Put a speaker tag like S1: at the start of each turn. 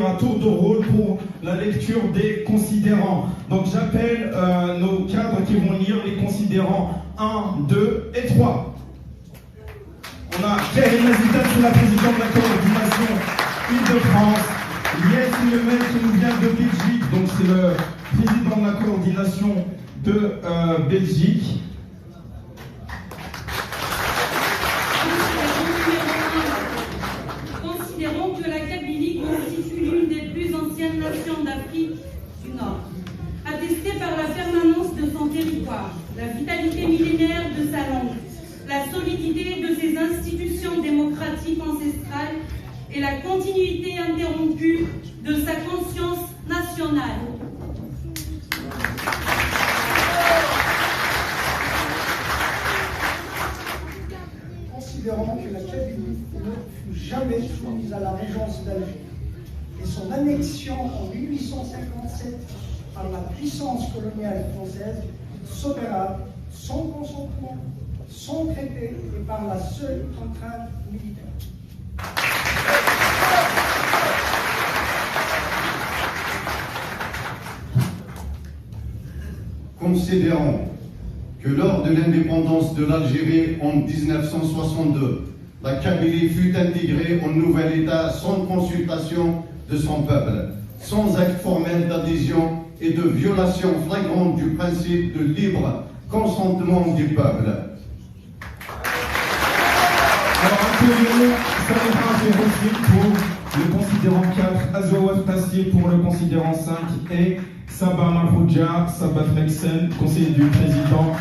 S1: intervenir à tour de rôle pour la lecture des considérants. Donc j'appelle nos cadres qui vont lire les considérants 1, 2 et 3. On a Karim Azitat, c'est la présidente de la coordination Île-de-France. Yes Lemel qui nous vient de Belgique, donc c'est le président de la coordination de Belgique.
S2: Considérons que la Kabylie constitue l'une des plus anciennes nations d'Afrique du Nord. Attestée par la permanence de son territoire, la vitalité millénaire de sa langue, la solidité de ses institutions démocratiques ancestrales et la continuité interrompue de sa conscience nationale.
S3: Considérons que la Kabylie ne fut jamais soumise à la régence d'Alger et son annexion en 1857 par la puissance coloniale française s'opéra sans consentement, sans traité et par la seule contrainte militaire.
S4: Considérons que lors de l'indépendance de l'Algérie en 1962, la Kabylie fut intégrée au nouvel État sans consultation de son peuple, sans acte formel d'adhésion et de violation flagrante du principe de libre consentement du peuple.
S1: Alors accueillons Salihra Zerossi pour le considérant 4, Azawad Tassier pour le considérant 5 et Sabah Mahrouja, Sabat Meksen, conseiller du président.